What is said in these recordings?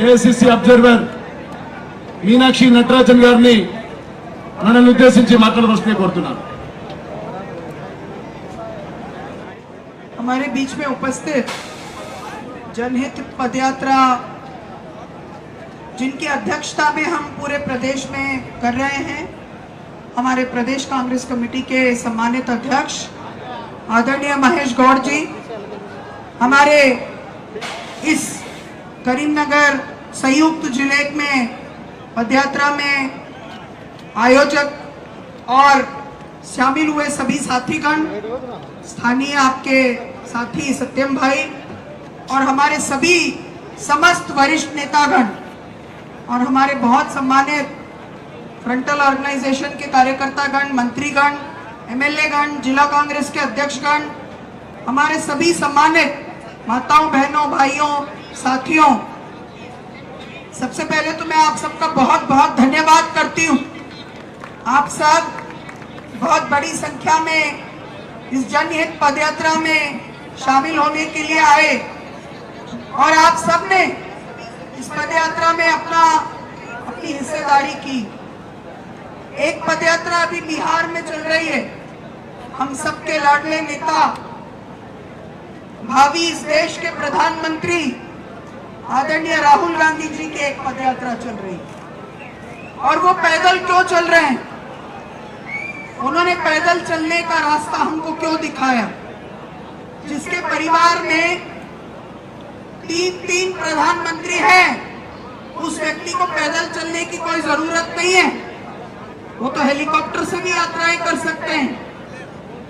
AICC observer Meenakshi Natarajan గారిని నన్ను ఉద్దేశించి మాట్లాడవలసిందిగా కోరుతున్నాను. हमारे बीच में उपस्थित जनहित पदयात्रा जिनकी अध्यक्षता में हम पूरे प्रदेश में कर रहे हैं, हमारे प्रदेश कांग्रेस कमेटी के सम्मानित अध्यक्ष आदरणीय महेश गौड़ जी, हमारे इस करीमनगर संयुक्त जिले में पदयात्रा में आयोजक और शामिल हुए सभी साथीगण, स्थानीय आपके साथी सत्यम भाई और हमारे सभी समस्त वरिष्ठ नेतागण और हमारे बहुत सम्मानित फ्रंटल ऑर्गेनाइजेशन के कार्यकर्तागण, मंत्रीगण, एमएलए गण, जिला कांग्रेस के अध्यक्षगण, हमारे सभी सम्मानित माताओं, बहनों, भाइयों, साथियों, सबसे पहले तो मैं आप सबका बहुत बहुत धन्यवाद करती हूँ। आप सब बहुत बड़ी संख्या में इस जनहित पदयात्रा में शामिल होने के लिए आए और आप सब ने इस पदयात्रा में अपनी हिस्सेदारी की। एक पदयात्रा अभी बिहार में चल रही है, हम सबके लाडले नेता, भावी इस देश के प्रधानमंत्री आदरणीय राहुल गांधी जी की एक पदयात्रा चल रही है। और वो पैदल क्यों चल रहे हैं? उन्होंने पैदल चलने का रास्ता हमको क्यों दिखाया? जिसके परिवार में तीन प्रधानमंत्री हैं, उस व्यक्ति को पैदल चलने की कोई जरूरत नहीं है, वो तो हेलीकॉप्टर से भी यात्राएं कर सकते हैं।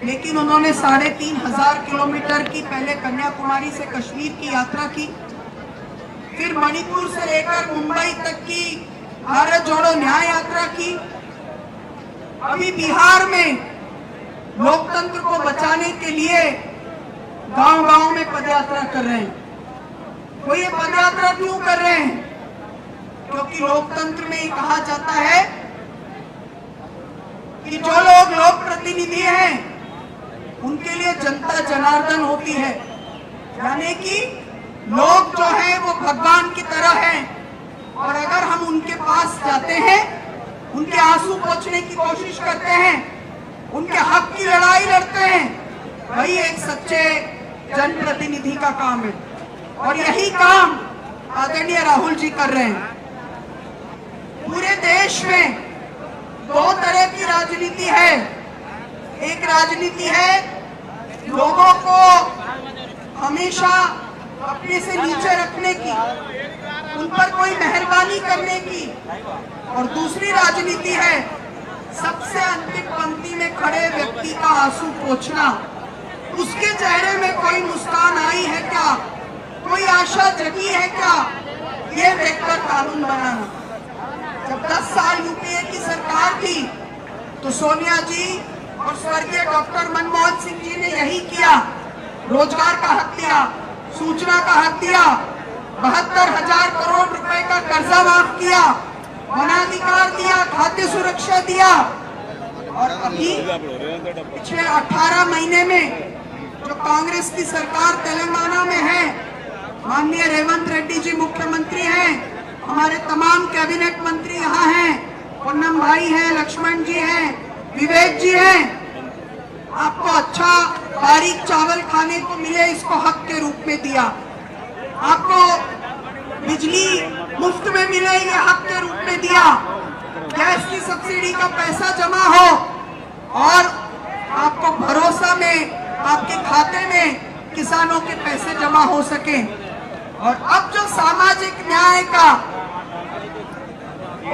लेकिन उन्होंने 3500 किलोमीटर की पहले कन्याकुमारी से कश्मीर की यात्रा की, फिर मणिपुर से लेकर मुंबई तक की भारत जोड़ो न्याय यात्रा की। अभी बिहार में लोकतंत्र को बचाने के लिए गांव-गांव में पदयात्रा कर रहे हैं। वो ये पदयात्रा क्यों कर रहे हैं? क्योंकि लोकतंत्र में ये कहा जाता है कि जो लोग लोक प्रतिनिधि हैं उनके लिए जनता जनार्दन होती है, यानी कि लोग जो हैं वो भगवान की तरह हैं और अगर हम उनके पास जाते हैं, उनके आंसू पोंछने की कोशिश करते हैं, उनके हक की लड़ाई लड़ते हैं, वही एक सच्चे जनप्रतिनिधि का काम है। और यही काम आदरणीय राहुल जी कर रहे हैं। पूरे देश में दो तरह की राजनीति है। एक राजनीति है लोगों को हमेशा अपने से नीचे रखने की, उन पर कोई मेहरबानी करने की, और दूसरी राजनीति है सबसे अंतिम पंक्ति में खड़े व्यक्ति का आंसू पोंछना। उसके चेहरे में कोई मुस्कान आई है क्या, कोई आशा जगी है क्या, ये देखकर कानून बनाना। जब 10 साल यूपीए की सरकार थी तो सोनिया जी और स्वर्गीय डॉक्टर मनमोहन सिंह जी ने यही किया। रोजगार का हक दिया, सूचना का हक दिया, 72,000 करोड़ रुपए का कर्जा माफ किया, वनाधिकार दिया, खाद्य सुरक्षा दिया। और अभी पिछले 18 महीने में जो कांग्रेस की सरकार तेलंगाना में है, माननीय रेवंत रेड्डी जी मुख्यमंत्री हैं, हमारे तमाम कैबिनेट मंत्री यहाँ हैं, पूनम भाई हैं, लक्ष्मण जी हैं, विवेक जी हैं। आपको अच्छा बारीक चावल खाने को मिले, इसको हक के रूप में दिया। आपको बिजली मुफ्त में मिले, ये हक के रूप में दिया। गैस की सब्सिडी का पैसा जमा हो और आपको भरोसा में आपके खाते में किसानों के पैसे जमा हो सके। और अब जो सामाजिक न्याय का,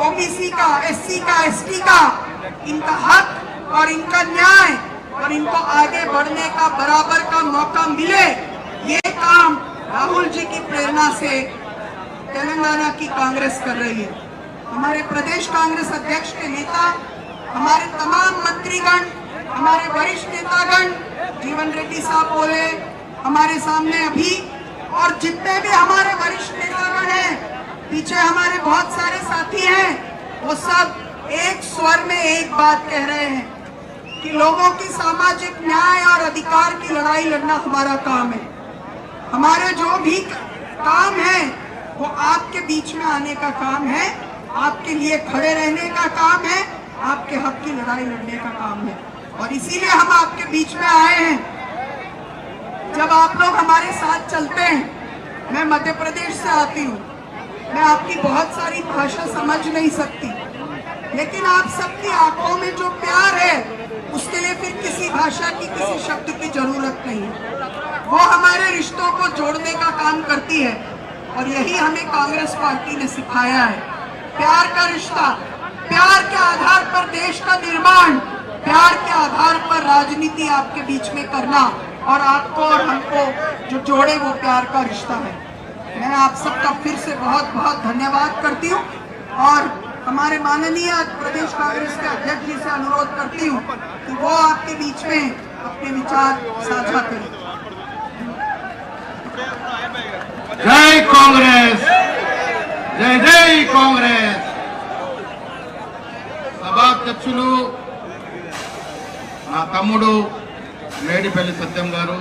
ओबीसी का, एससी का, एसटी का, इनका हक और इनका न्याय और इनको आगे बढ़ने का बराबर का मौका मिले, ये काम राहुल जी की प्रेरणा से तेलंगाना की कांग्रेस कर रही है। हमारे प्रदेश कांग्रेस अध्यक्ष के नेता, हमारे तमाम मंत्रीगण, हमारे वरिष्ठ नेतागण, जीवन रेड्डी साहब बोले हमारे सामने अभी, और जितने भी हमारे वरिष्ठ नेतागण हैं, पीछे हमारे बहुत सारे साथी हैं, वो सब एक स्वर में एक बात कह रहे हैं कि लोगों की सामाजिक न्याय और अधिकार की लड़ाई लड़ना हमारा काम है। हमारे जो भी काम है वो आपके बीच में आने का काम है, आपके लिए खड़े रहने का काम है, आपके हक की लड़ाई लड़ने का काम है। और इसीलिए हम आपके बीच में आए हैं। जब आप लोग हमारे साथ चलते हैं, मैं मध्य प्रदेश से आती हूँ, मैं आपकी बहुत सारी भाषा समझ नहीं सकती, लेकिन आप सबकी आंखों में जो प्यार है उसके लिए फिर किसी भाषा की, किसी शब्द की जरूरत नहीं है। वो हमारे रिश्तों को जोड़ने का काम करती है और यही हमें कांग्रेस पार्टी ने सिखाया है। प्यार का रिश्ता, प्यार के आधार पर देश का निर्माण, प्यार के आधार पर राजनीति आपके बीच में करना, और आपको और हमको जो जोड़े वो प्यार का रिश्ता है। मैं आप सबका फिर से बहुत बहुत धन्यवाद करती हूँ और हमारे माननीय प्रदेश कांग्रेस के अध्यक्ष जी से अनुरोध करती हूँ कि वो आपके बीच में अपने विचार साझा करें। जय कांग्रेस, जय जय कांग्रेस। సభాధ్యక్షులు నా తమ్ముడు మేడిపల్లి సత్యం గారు,